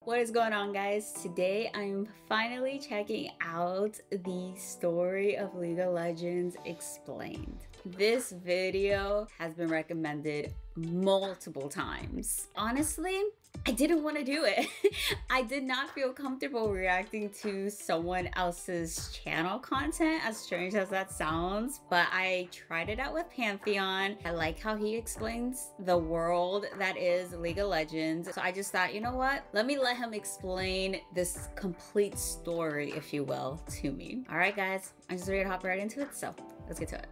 What is going on, guys? Today I'm finally checking out the story of League of Legends Explained. This video has been recommended multiple times. Honestly, I didn't want to do it. I did not feel comfortable reacting to someone else's channel content, as strange as that sounds, but I tried it out with Pantheon. I like how he explains the world that is League of Legends. So I just thought, you know what? Let me let him explain this complete story, if you will, to me. All right, guys, I'm just ready to hop right into it. So let's get to it.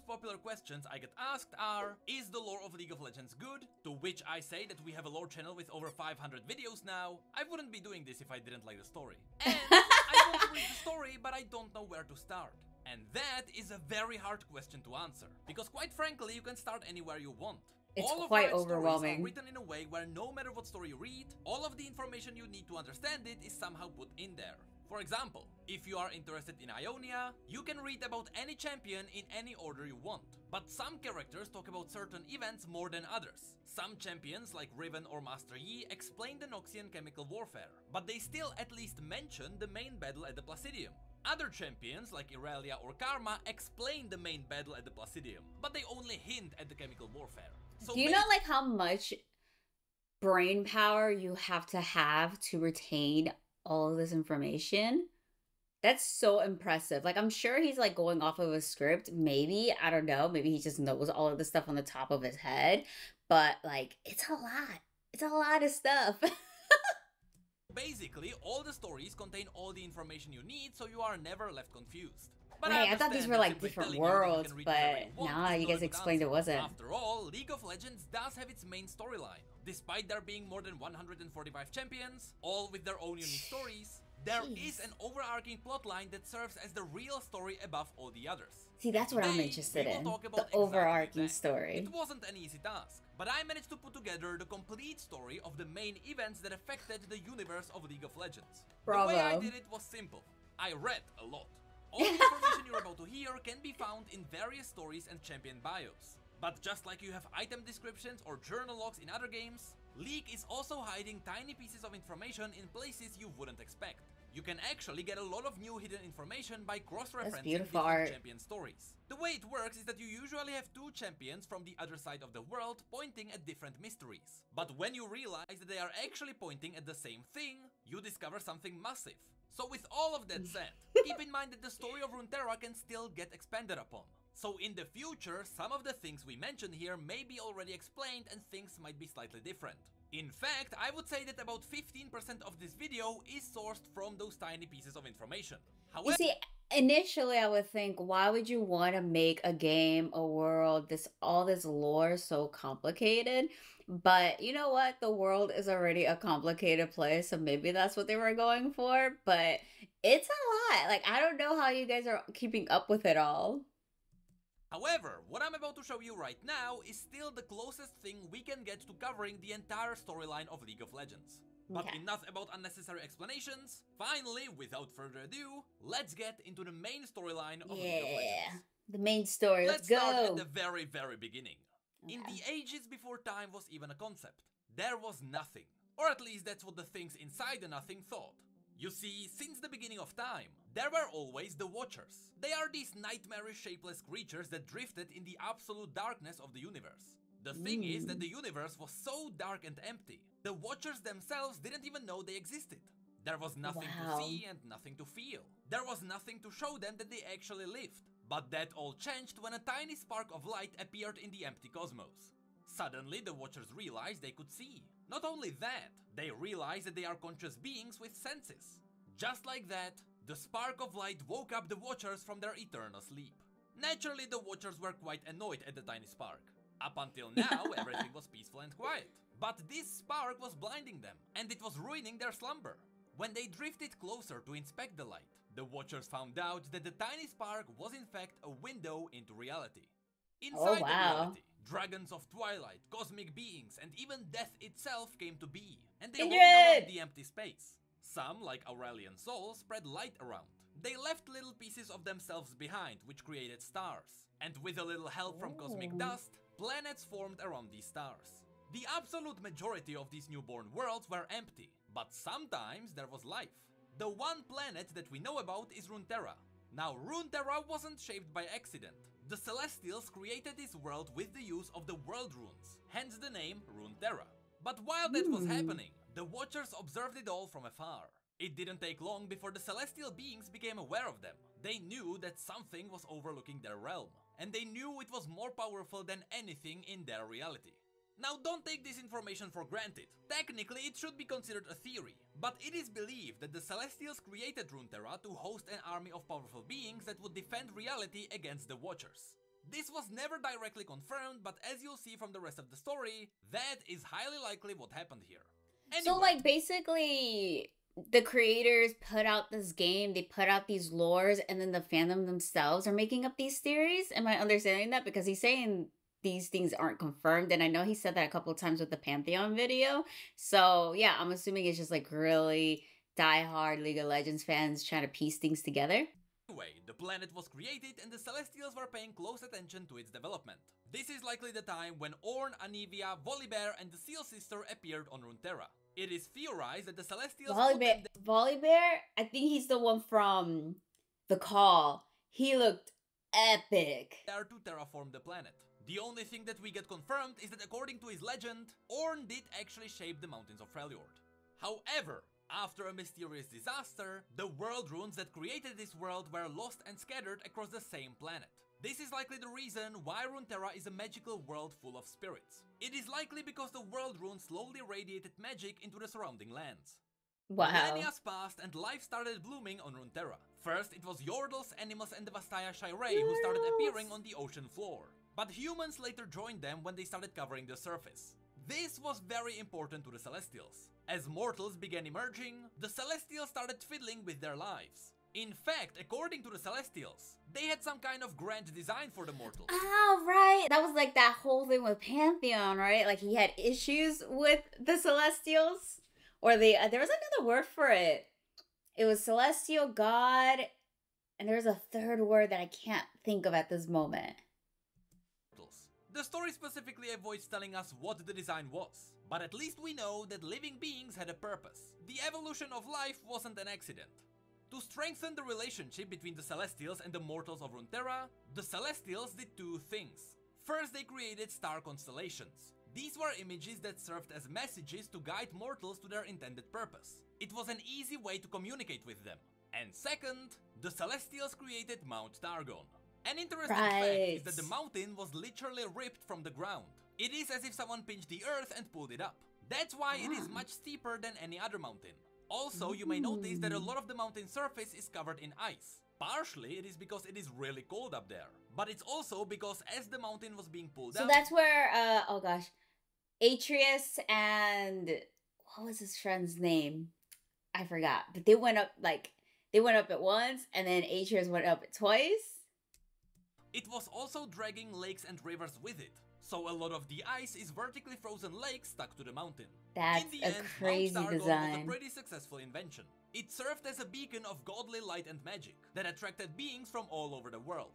Popular questions I get asked are: is the lore of League of Legends good? To which I say that we have a lore channel with over 500 videos now. I wouldn't be doing this if I didn't like the story. And I want to read the story, but I don't know where to start. And that is a very hard question to answer, because quite frankly, you can start anywhere you want. It's all quite of overwhelming. Stories are written in a way where no matter what story you read, all of the information you need to understand it is somehow put in there. For example, if you are interested in Ionia, you can read about any champion in any order you want. But some characters talk about certain events more than others. Some champions like Riven or Master Yi explain the Noxian chemical warfare, but they still at least mention the main battle at the Placidium. Other champions like Irelia or Karma explain the main battle at the Placidium, but they only hint at the chemical warfare. So do you know like how much brain power you have to retain all of this information? That's so impressive. Like, I'm sure he's like going off of a script. Maybe, I don't know, maybe he just knows all of the stuff on the top of his head, but like, it's a lot of stuff. Basically, all the stories contain all the information you need, so you are never left confused. But right, I thought these were like different worlds, but nah, you guys explained it wasn't. After all, League of Legends does have its main storyline. Despite there being more than 145 champions, all with their own unique stories, there is an overarching plotline that serves as the real story above all the others. See, that's what I'm interested in, the overarching story. It wasn't an easy task, but I managed to put together the complete story of the main events that affected the universe of League of Legends. Bravo. The way I did it was simple. I read a lot. All the information you're about to hear can be found in various stories and champion bios. But just like you have item descriptions or journal logs in other games, League is also hiding tiny pieces of information in places you wouldn't expect. You can actually get a lot of new hidden information by cross-referencing different champion stories. The way it works is that you usually have two champions from the other side of the world pointing at different mysteries. But when you realize that they are actually pointing at the same thing, you discover something massive. So with all of that said, keep in mind that the story of Runeterra can still get expanded upon. So in the future, some of the things we mention here may be already explained and things might be slightly different. In fact, I would say that about 15% of this video is sourced from those tiny pieces of information. However, you see, initially I would think, why would you want to make a game, a world, all this lore so complicated? But you know what? The world is already a complicated place, so maybe that's what they were going for. But it's a lot. Like, I don't know how you guys are keeping up with it all. However, what I'm about to show you right now is still the closest thing we can get to covering the entire storyline of League of Legends. But enough about unnecessary explanations. Finally, without further ado, let's get into the main storyline of League of Legends. The main story, let's go! Let's start at the very, very beginning. In the ages before time was even a concept, there was nothing. Or at least that's what the things inside the nothing thought. You see, since the beginning of time, there were always the Watchers. They are these nightmarish shapeless creatures that drifted in the absolute darkness of the universe. The thing is that the universe was so dark and empty, the Watchers themselves didn't even know they existed. There was nothing to see and nothing to feel. There was nothing to show them that they actually lived. But that all changed when a tiny spark of light appeared in the empty cosmos. Suddenly, the Watchers realized they could see. Not only that, they realized that they are conscious beings with senses. Just like that, the spark of light woke up the Watchers from their eternal sleep. Naturally, the Watchers were quite annoyed at the tiny spark. Up until now, everything was peaceful and quiet. But this spark was blinding them, and it was ruining their slumber. When they drifted closer to inspect the light, the Watchers found out that the tiny spark was in fact a window into reality. Inside the reality, dragons of twilight, cosmic beings, and even death itself came to be, and they roamed around the empty space. Some, like Aurelian souls, spread light around. They left little pieces of themselves behind, which created stars. And with a little help from cosmic dust, planets formed around these stars. The absolute majority of these newborn worlds were empty, but sometimes there was life. The one planet that we know about is Runeterra. Now, Runeterra wasn't shaped by accident. The Celestials created this world with the use of the world runes, hence the name Runeterra. But while that was happening, the Watchers observed it all from afar. It didn't take long before the celestial beings became aware of them. They knew that something was overlooking their realm, and they knew it was more powerful than anything in their reality. Now, don't take this information for granted. Technically, it should be considered a theory, but it is believed that the Celestials created Runeterra to host an army of powerful beings that would defend reality against the Watchers. This was never directly confirmed, but as you'll see from the rest of the story, that is highly likely what happened here. Anyway, So, like, basically, the creators put out this game, they put out these lores, and then the fandom themselves are making up these theories? Am I understanding that? Because he's saying these things aren't confirmed, and I know he said that a couple of times with the Pantheon video. So, yeah, I'm assuming it's just, like, really diehard League of Legends fans trying to piece things together. anyway, the planet was created and the Celestials were paying close attention to its development. This is likely the time when Ornn, Anivia, Volibear and the Seal Sister appeared on Runeterra. It is theorized that the Celestials Volibear, I think he's the one from The Call. He looked epic. there to terraform the planet. The only thing that we get confirmed is that according to his legend, Ornn did actually shape the mountains of Freljord. However, after a mysterious disaster, the world runes that created this world were lost and scattered across the same planet. This is likely the reason why Runeterra is a magical world full of spirits. It is likely because the world runes slowly radiated magic into the surrounding lands. Wow. Millennia passed and life started blooming on Runeterra. First, it was Yordles, Animus and the Vastaya Shirei who started appearing on the ocean floor. But humans later joined them when they started covering the surface. This was very important to the Celestials. As mortals began emerging, the Celestials started fiddling with their lives. In fact, according to the Celestials, they had some kind of grand design for the mortals. Oh, right. That was like that whole thing with Pantheon, right? Like he had issues with the Celestials. Or there was another word for it. It was Celestial, God, and there's a third word that I can't think of at this moment. The story specifically avoids telling us what the design was, but at least we know that living beings had a purpose. The evolution of life wasn't an accident. To strengthen the relationship between the Celestials and the mortals of Runeterra, the Celestials did two things. First, they created star constellations. These were images that served as messages to guide mortals to their intended purpose. It was an easy way to communicate with them. And second, the Celestials created Mount Targon. An interesting fact is that the mountain was literally ripped from the ground. It is as if someone pinched the earth and pulled it up. That's why it is much steeper than any other mountain. Also, you may notice that a lot of the mountain surface is covered in ice. Partially, it is because it is really cold up there. But it's also because as the mountain was being pulled So out... that's where, oh gosh, Atreus and, what was his friend's name? I forgot. But they went up, at once, and then Atreus went up twice. It was also dragging lakes and rivers with it, so a lot of the ice is vertically frozen lakes stuck to the mountain. That's in the a end, crazy Mount Targon design. was a pretty successful invention. It served as a beacon of godly light and magic that attracted beings from all over the world.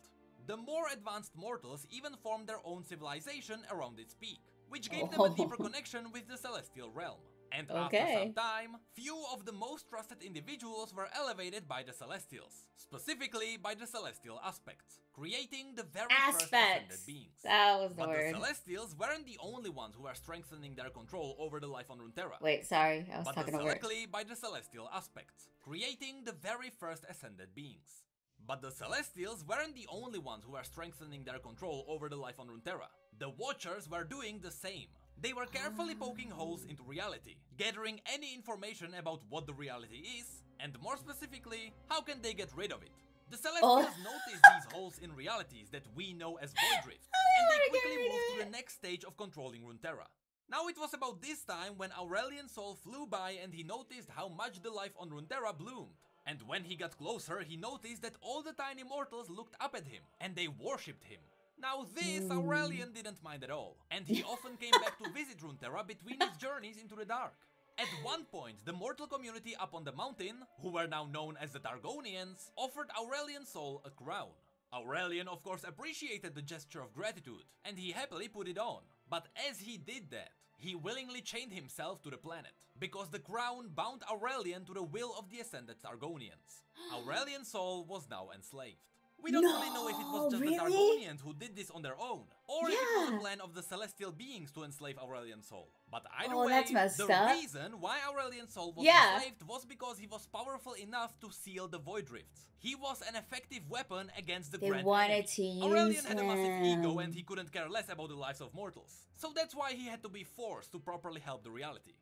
The more advanced mortals even formed their own civilization around its peak, which gave them a deeper connection with the celestial realm. And after some time, few of the most trusted individuals were elevated by the Celestials, specifically by the Celestial Aspects, creating the very first ascended beings. That was the But word. the Celestials weren't the only ones who were strengthening their control over the life on Runeterra. Wait, sorry, I was talking over it. Directly by the Celestial Aspects, creating the very first ascended beings. But the Celestials weren't the only ones who were strengthening their control over the life on Runeterra. The Watchers were doing the same. They were carefully poking holes into reality, gathering any information about what the reality is, and more specifically, how can they get rid of it. The Celestials noticed these holes in realities that we know as Void Rift, and they quickly moved to the next stage of controlling Runeterra. Now it was about this time when Aurelion Sol flew by and he noticed how much the life on Runeterra bloomed. And when he got closer, he noticed that all the tiny mortals looked up at him, and they worshipped him. Now this Aurelion didn't mind at all, and he often came back to visit Runeterra between his journeys into the dark. At one point, the mortal community up on the mountain, who were now known as the Targonians, offered Aurelion Sol a crown. Aurelian of course appreciated the gesture of gratitude, and he happily put it on. But as he did that, he willingly chained himself to the planet, because the crown bound Aurelian to the will of the ascended Targonians. Aurelian's soul was now enslaved. We don't really know if it was just the Targonians who did this on their own, or if it was a plan of the celestial beings to enslave Aurelian's soul. But either way, that's messed the up. reason why Aurelian's soul was enslaved was because he was powerful enough to seal the Void Rifts. He was an effective weapon against the Grand Enemy. Aurelian had a massive ego and he couldn't care less about the lives of mortals. So that's why he had to be forced to properly help the reality.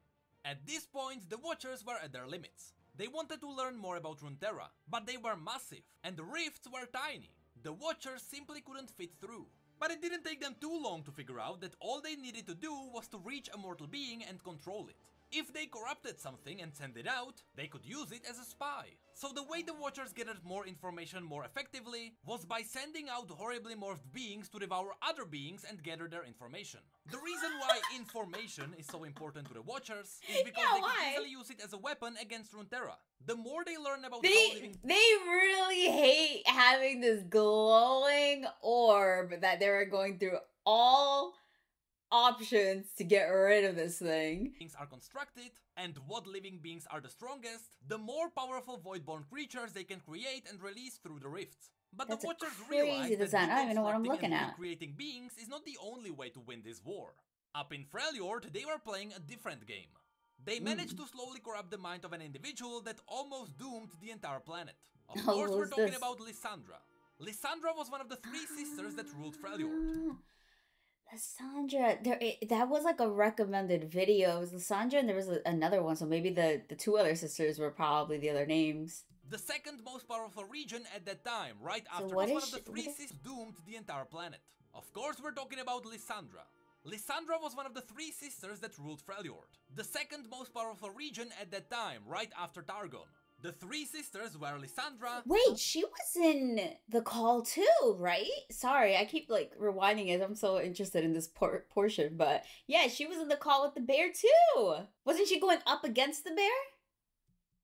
At this point, the Watchers were at their limits. They wanted to learn more about Runeterra, but they were massive, and the rifts were tiny. The Watchers simply couldn't fit through. But it didn't take them too long to figure out that all they needed to do was to reach a mortal being and control it. If they corrupted something and sent it out, they could use it as a spy. So the way the Watchers gathered more information more effectively was by sending out horribly morphed beings to devour other beings and gather their information. The reason why information is so important to the Watchers is because they could easily use it as a weapon against Runeterra. The more they learn about how living... They really hate having this glowing orb that they were going through all options to get rid of this thing. Beings are constructed, and what living beings are the strongest, the more powerful voidborn creatures they can create and release through the rifts. But That's the Watchers crazy realize that design. I don't even know what I'm looking at. creating beings is not the only way to win this war. Up in Freljord, they were playing a different game. They managed to slowly corrupt the mind of an individual that almost doomed the entire planet. Of course, we're talking about Lissandra. Lissandra was one of the 3 sisters that ruled Freljord. Lissandra, that was like a recommended video. It was Lissandra and there was another one, so maybe the 2 other sisters were probably the other names. The second most powerful region at that time, right after was one of the 3 sisters doomed the entire planet. Of course, we're talking about Lissandra. Lissandra was one of the 3 sisters that ruled Freljord. The second most powerful region at that time, right after Targon. The 3 sisters were Lissandra... Wait, she was in the call too, right? Sorry, I keep like rewinding it. I'm so interested in this portion, but yeah, she was in the call with the bear too. Wasn't she going up against the bear?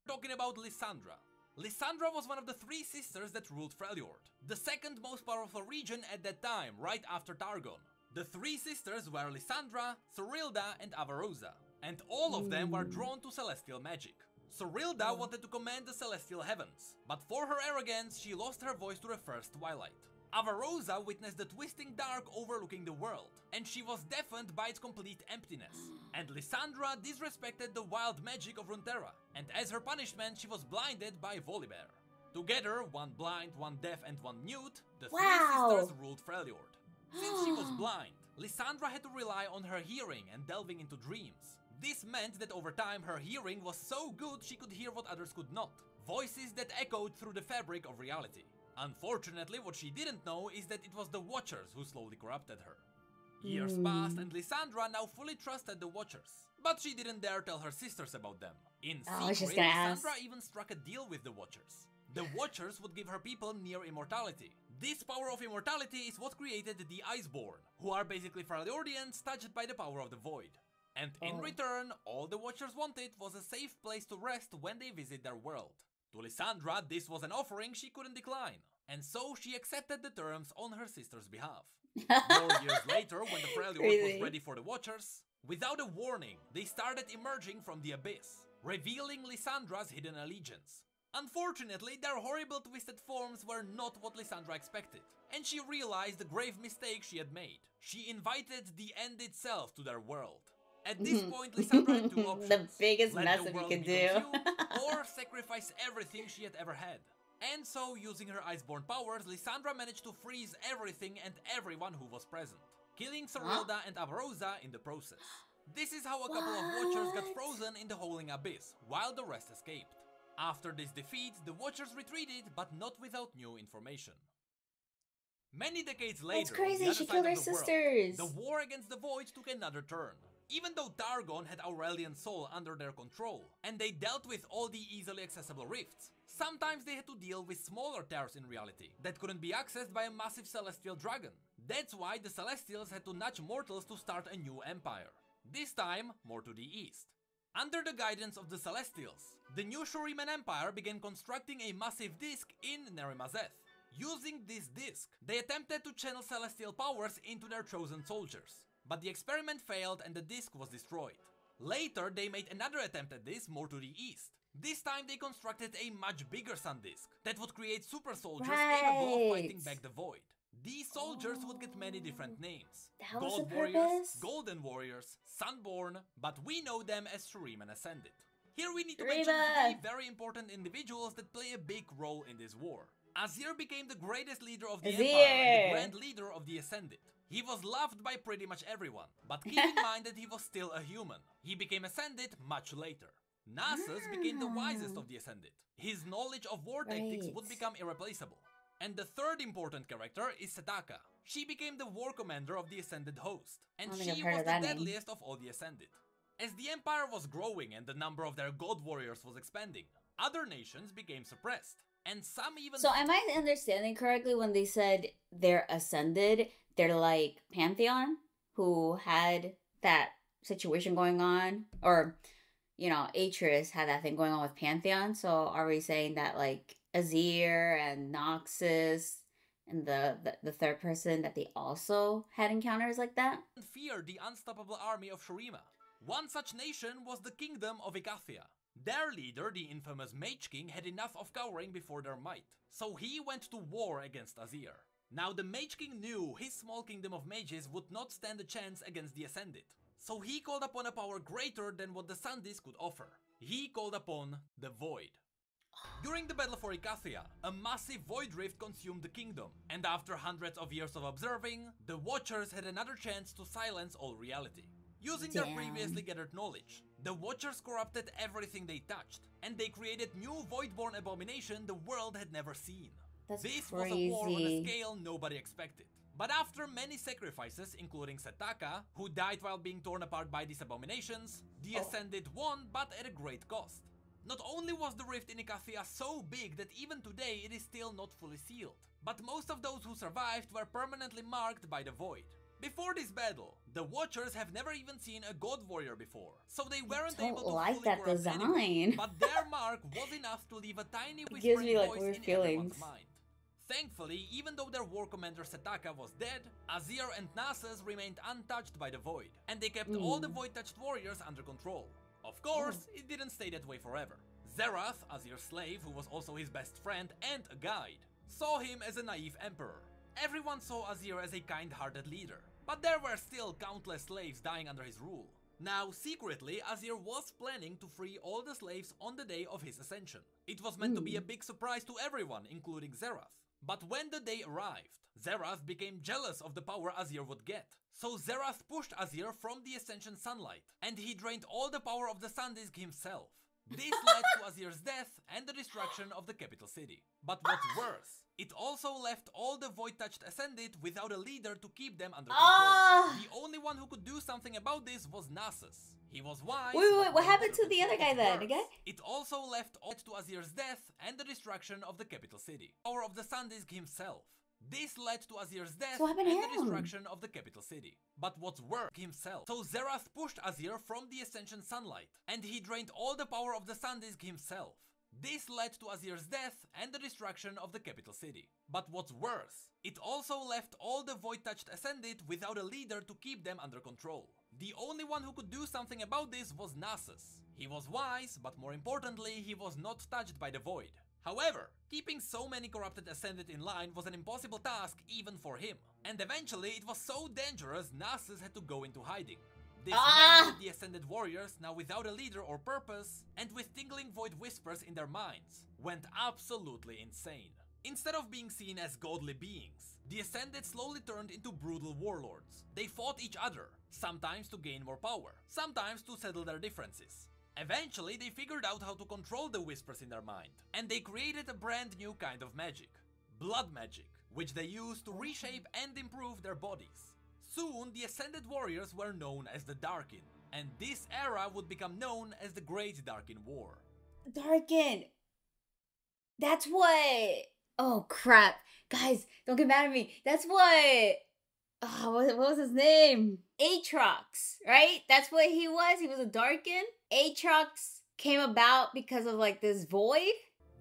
Talking about Lissandra. Lissandra was one of the 3 sisters that ruled Freljord. The second most powerful region at that time, right after Targon. The 3 sisters were Lissandra, Sorilda, and Avarosa. And all of them were drawn to celestial magic. Sorilda wanted to command the celestial heavens, but for her arrogance, she lost her voice to the first twilight. Avarosa witnessed the twisting dark overlooking the world, and she was deafened by its complete emptiness. And Lissandra disrespected the wild magic of Runeterra, and as her punishment, she was blinded by Volibear. Together, one blind, one deaf, and one mute, the 3 sisters ruled Freljord. Since she was blind, Lissandra had to rely on her hearing and delving into dreams. This meant that over time her hearing was so good she could hear what others could not. Voices that echoed through the fabric of reality. Unfortunately, what she didn't know is that it was the Watchers who slowly corrupted her. Years passed and Lissandra now fully trusted the Watchers. But she didn't dare tell her sisters about them. In secret, Lissandra even struck a deal with the Watchers. The Watchers would give her people near immortality. This power of immortality is what created the Iceborn, who are basically Freljordians touched by the power of the Void. And in return, all the Watchers wanted was a safe place to rest when they visit their world. To Lissandra, this was an offering she couldn't decline, and so she accepted the terms on her sister's behalf. 4 years later, when the Freljord was ready for the Watchers, without a warning, they started emerging from the abyss, revealing Lissandra's hidden allegiance. Unfortunately, their horrible twisted forms were not what Lissandra expected, and she realized the grave mistake she had made. She invited the end itself to their world. At this point, Lissandra had 2 options. The biggest mess that you could do. Or sacrifice everything she had ever had. And so, using her Iceborn powers, Lissandra managed to freeze everything and everyone who was present, killing Sorilda and Avarosa in the process. This is how a couple of Watchers got frozen in the Howling Abyss, while the rest escaped. After this defeat, the Watchers retreated, but not without new information. Many decades later, that's crazy, she killed her sisters. The war against the Void took another turn. Even though Targon had Aurelian's soul under their control, and they dealt with all the easily accessible rifts, sometimes they had to deal with smaller tears in reality that couldn't be accessed by a massive celestial dragon. That's why the Celestials had to nudge mortals to start a new empire. This time, more to the east. Under the guidance of the Celestials, the new Shuriman Empire began constructing a massive disk in Nerimazeth. Using this disc, they attempted to channel celestial powers into their chosen soldiers, but the experiment failed and the disc was destroyed. Later, they made another attempt at this more to the east. This time they constructed a much bigger sun disk that would create super soldiers capable of fighting back the void. These soldiers would get many different names. That was Gold the Warriors, purpose? Golden Warriors, Sunborn, but we know them as Shuriman Ascended. Here we need to Shuriman! mention three very important individuals that play a big role in this war. Azir became the greatest leader of the Empire and the Grand Leader of the Ascended. He was loved by pretty much everyone, but keep in mind that he was still a human. He became Ascended much later. Nasus became the wisest of the Ascended. His knowledge of war tactics would become irreplaceable. And the third important character is Setaka. She became the war commander of the Ascended host, and she was the deadliest of all the Ascended. As the Empire was growing and the number of their God Warriors was expanding, other nations became suppressed. And some even... So am I understanding correctly when they said they're Ascended? They're like Pantheon, who had that situation going on? Or, you know, Atreus had that thing going on with Pantheon. So are we saying that like Azir and Noxus and the third person, that they also had encounters like that? Feared the unstoppable army of Shurima. One such nation was the Kingdom of Icathia. Their leader, the infamous Mage King, had enough of cowering before their might, so he went to war against Azir. Now the Mage King knew his small kingdom of mages would not stand a chance against the Ascended, so he called upon a power greater than what the Sun Disk could offer. He called upon the Void. During the battle for Icathia, a massive void rift consumed the kingdom, and after hundreds of years of observing, the Watchers had another chance to silence all reality. Using their previously gathered knowledge, the Watchers corrupted everything they touched, and they created new Voidborn abomination the world had never seen. This was a war on a scale nobody expected. But after many sacrifices, including Setaka, who died while being torn apart by these abominations, the Ascended won, but at a great cost. Not only was the rift in Icathia so big that even today it is still not fully sealed, but most of those who survived were permanently marked by the Void. Before this battle, the Watchers have never even seen a God Warrior before, so they weren't able to fully corrupt anyone, but their mark was enough to leave a tiny whispering voice in everyone's mind. Thankfully, even though their war commander Setaka was dead, Azir and Nasus remained untouched by the Void, and they kept all the Void-touched warriors under control. Of course, it didn't stay that way forever. Zerath, Azir's slave, who was also his best friend and a guide, saw him as a naive emperor. Everyone saw Azir as a kind-hearted leader, but there were still countless slaves dying under his rule. Now, secretly, Azir was planning to free all the slaves on the day of his ascension. It was meant to be a big surprise to everyone, including Zerath. But when the day arrived, Zerath became jealous of the power Azir would get. So Zerath pushed Azir from the Ascension sunlight, and he drained all the power of the Sun Disk himself. This led to Azir's death and the destruction of the capital city. But what's worse, it also left all the Void-touched Ascended without a leader to keep them under control. The only one who could do something about this was Nasus. He was wise. Wait, what happened to the other guy then? Again? It also left all to Azir's death and the destruction of the capital city. Power of the Sun Disk himself. This led to Azir's death and the destruction of the capital city. But what's worse, himself. So Zerath pushed Azir from the Ascension sunlight, and he drained all the power of the Sun Disk himself. This led to Azir's death and the destruction of the capital city. But what's worse, it also left all the Void-touched Ascended without a leader to keep them under control. The only one who could do something about this was Nasus. He was wise, but more importantly, he was not touched by the Void. However, keeping so many corrupted Ascended in line was an impossible task even for him. And eventually it was so dangerous, Nasus had to go into hiding. This meant that the Ascended warriors, now without a leader or purpose, and with tingling void whispers in their minds, went absolutely insane. Instead of being seen as godly beings, the Ascended slowly turned into brutal warlords. They fought each other, sometimes to gain more power, sometimes to settle their differences. Eventually, they figured out how to control the whispers in their mind, and they created a brand new kind of magic, blood magic, which they used to reshape and improve their bodies. Soon, the Ascended warriors were known as the Darkin, and this era would become known as the Great Darkin War. Darkin! That's what... Oh, crap. Guys, don't get mad at me. That's what... what was his name? Aatrox, right? That's what he was. He was a Darkin. Aatrox came about because of like this void.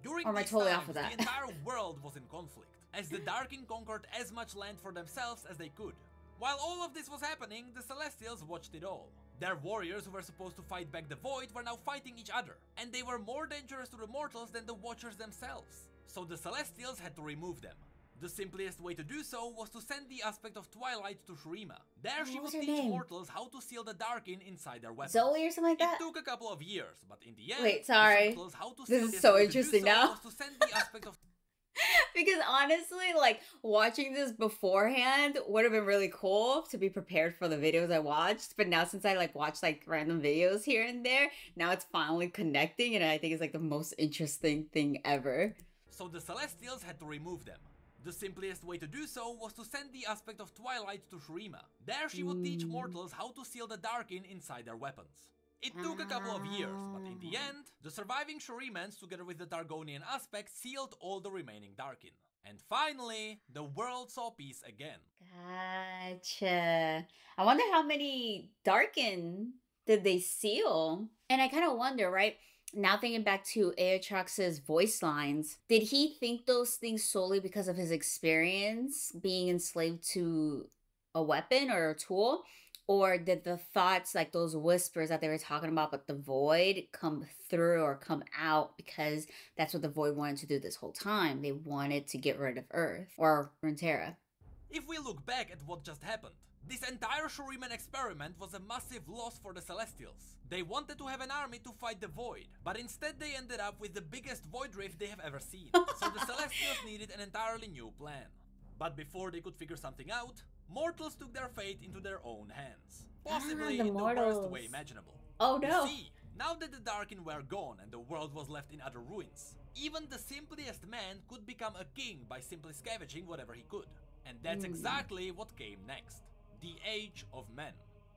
During or am I totally off with that? The entire world was in conflict, as the Darkin conquered as much land for themselves as they could. While all of this was happening, the Celestials watched it all. Their warriors who were supposed to fight back the Void were now fighting each other, and they were more dangerous to the mortals than the Watchers themselves. So the Celestials had to remove them. The simplest way to do so was to send the aspect of Twilight to Shurima. There she would teach mortals how to seal the Darkin inside their weapons. Zoe or something like that? It took a couple of years, but in the end, wait, sorry. This is so interesting now. Was to send the aspect of because honestly, like, watching this beforehand would have been really cool to be prepared for the videos I watched. But now since I like watch like random videos here and there, now it's finally connecting, and I think it's like the most interesting thing ever. So the Celestials had to remove them. The simplest way to do so was to send the aspect of Twilight to Shurima. There she would teach mortals how to seal the Darkin inside their weapons. It took a couple of years, but in the end, the surviving Shurimans together with the Targonian aspect sealed all the remaining Darkin. And finally, the world saw peace again. Gotcha. I wonder how many Darkin did they seal? And I kind of wonder, right? Now thinking back to Aatrox's voice lines, did he think those things solely because of his experience being enslaved to a weapon or a tool? Or did the thoughts, like those whispers that they were talking about with the Void, come through or come out because that's what the Void wanted to do this whole time? They wanted to get rid of Earth or Runeterra. If we look back at what just happened, this entire Shuriman experiment was a massive loss for the Celestials. They wanted to have an army to fight the Void, but instead they ended up with the biggest Void Rift they have ever seen. So the Celestials needed an entirely new plan. But before they could figure something out, mortals took their fate into their own hands. Possibly in the worst way imaginable. Oh no! You see, now that the Darkin were gone and the world was left in utter ruins, even the simplest man could become a king by simply scavenging whatever he could. And that's exactly what came next. The Age of Men.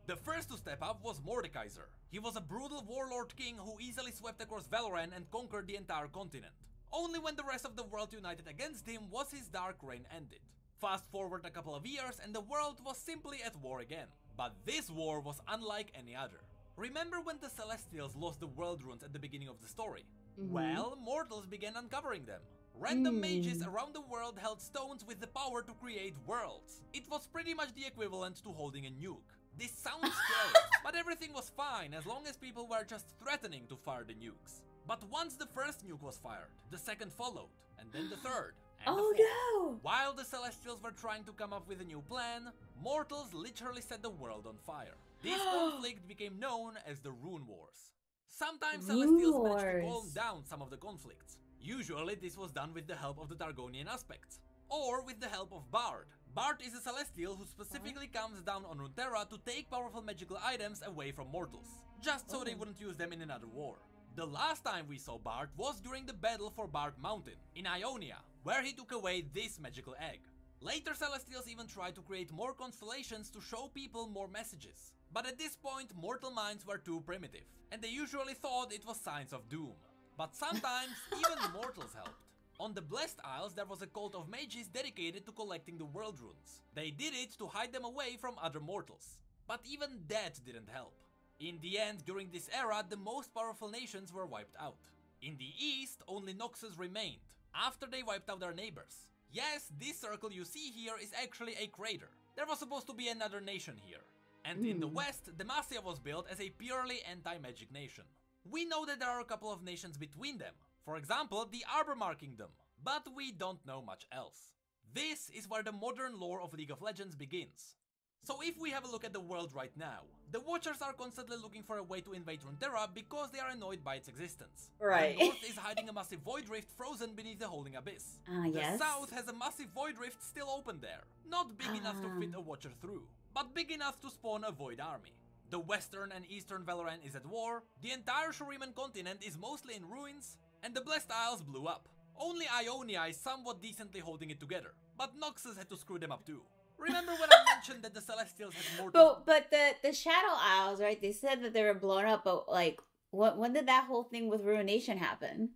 The first to step up was Mordekaiser. He was a brutal warlord king who easily swept across Valoran and conquered the entire continent. Only when the rest of the world united against him was his dark reign ended. Fast forward a couple of years and the world was simply at war again. But this war was unlike any other. Remember when the Celestials lost the world runes at the beginning of the story? Well, mortals began uncovering them. Random mages around the world held stones with the power to create worlds. It was pretty much the equivalent to holding a nuke. This sounds scary, but everything was fine as long as people were just threatening to fire the nukes. But once the first nuke was fired, the second followed, and then the third, and the fourth. No! While the Celestials were trying to come up with a new plan, mortals literally set the world on fire. This conflict became known as the Rune Wars. Sometimes Celestials managed to calm down some of the conflicts. Usually this was done with the help of the Targonian aspects, or with the help of Bard. Bard is a Celestial who specifically comes down on Runeterra to take powerful magical items away from mortals, just so they wouldn't use them in another war. The last time we saw Bard was during the battle for Bard Mountain, in Ionia, where he took away this magical egg. Later Celestials even tried to create more constellations to show people more messages. But at this point mortal minds were too primitive, and they usually thought it was signs of doom. But sometimes even mortals helped. On the Blessed Isles there was a cult of mages dedicated to collecting the world runes. They did it to hide them away from other mortals. But even that didn't help. In the end, during this era, the most powerful nations were wiped out. In the east, only Noxus remained, after they wiped out their neighbors. Yes, this circle you see here is actually a crater. There was supposed to be another nation here. And in the west, Demacia was built as a purely anti-magic nation. We know that there are a couple of nations between them, for example the Arbormar Kingdom, but we don't know much else. This is where the modern lore of League of Legends begins. So if we have a look at the world right now, the Watchers are constantly looking for a way to invade Runeterra because they are annoyed by its existence. Right. The north is hiding a massive void rift frozen beneath the Holding Abyss. The south has a massive void rift still open there, not big enough to fit a Watcher through, but big enough to spawn a void army. The western and eastern Valoran is at war, the entire Shuriman continent is mostly in ruins, and the Blessed Isles blew up. Only Ionia is somewhat decently holding it together, but Noxus had to screw them up too. Remember when I mentioned that the Celestials had mortals? But the Shadow Isles, right? They said that they were blown up, but like, when did that whole thing with Ruination happen?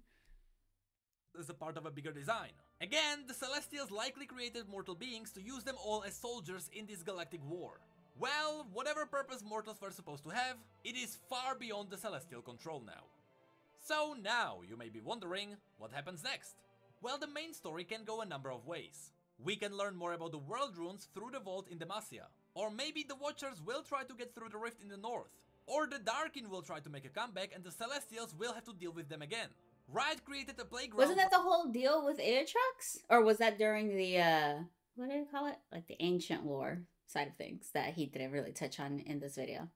As a part of a bigger design. Again, the Celestials likely created mortal beings to use them all as soldiers in this galactic war. Well, whatever purpose mortals were supposed to have, it is far beyond the Celestial control now. So now, you may be wondering, what happens next? Well, the main story can go a number of ways. We can learn more about the world runes through the vault in Demacia. Or maybe the Watchers will try to get through the rift in the north. Or the Darkin will try to make a comeback and the Celestials will have to deal with them again. Riot created a playground. Wasn't that the whole deal with Aatrox? Or was that during the, what do you call it? Like the ancient lore side of things that he didn't really touch on in this video?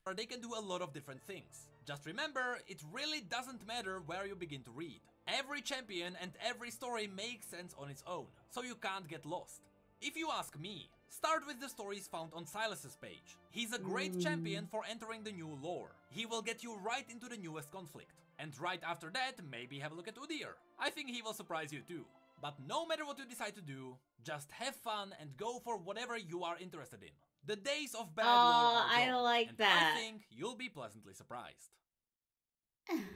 Or they can do a lot of different things. Just remember, it really doesn't matter where you begin to read. Every champion and every story makes sense on its own, so you can't get lost. If you ask me, start with the stories found on Silas's page. He's a great champion for entering the new lore. He will get you right into the newest conflict. And right after that, maybe have a look at Udyr. I think he will surprise you too. But no matter what you decide to do, just have fun and go for whatever you are interested in. The days of bad lore are gone, I like and that. I think you'll be pleasantly surprised.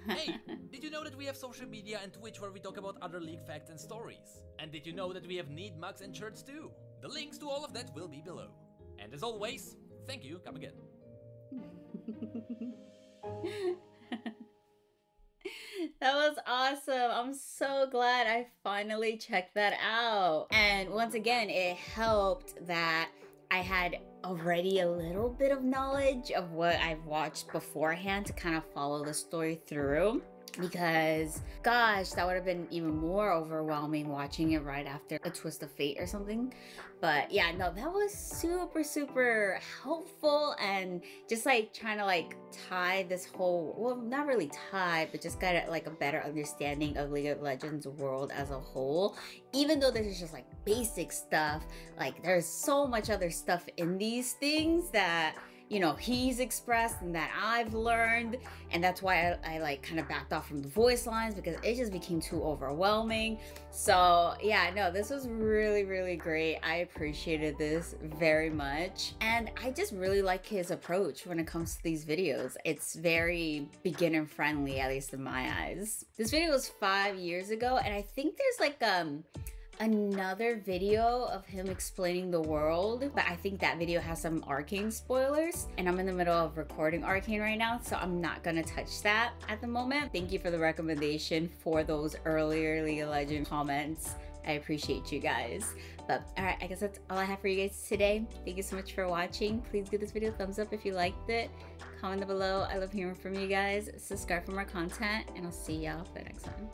Hey, did you know that we have social media and Twitch where we talk about other League facts and stories? And did you know that we have neat mugs and shirts too? The links to all of that will be below. And as always, thank you, come again. That was awesome. I'm so glad I finally checked that out. And once again, it helped that I had already a little bit of knowledge of what I've watched beforehand to kind of follow the story through. Because, gosh, that would have been even more overwhelming watching it right after A Twist of Fate or something. But yeah, no, that was super, super helpful, and just like trying to like tie this whole, well, not really tie, but just get like a better understanding of League of Legends world as a whole. Even though this is just like basic stuff, like there's so much other stuff in these things that, you know, he's expressed and that I've learned, and that's why I like kind of backed off from the voice lines, because it just became too overwhelming. So yeah, no, this was really, really great. I appreciated this very much, and I just really like his approach when it comes to these videos. It's very beginner friendly, at least in my eyes. This video was 5 years ago, and I think there's like another video of him explaining the world, but I think that video has some Arcane spoilers, and I'm in the middle of recording Arcane right now, so I'm not gonna touch that at the moment. Thank you for the recommendation for those earlier League of Legends comments. I appreciate you guys. But alright, I guess that's all I have for you guys today. Thank you so much for watching. Please give this video a thumbs up if you liked it. Comment below. I love hearing from you guys. Subscribe for more content, and I'll see y'all for the next one.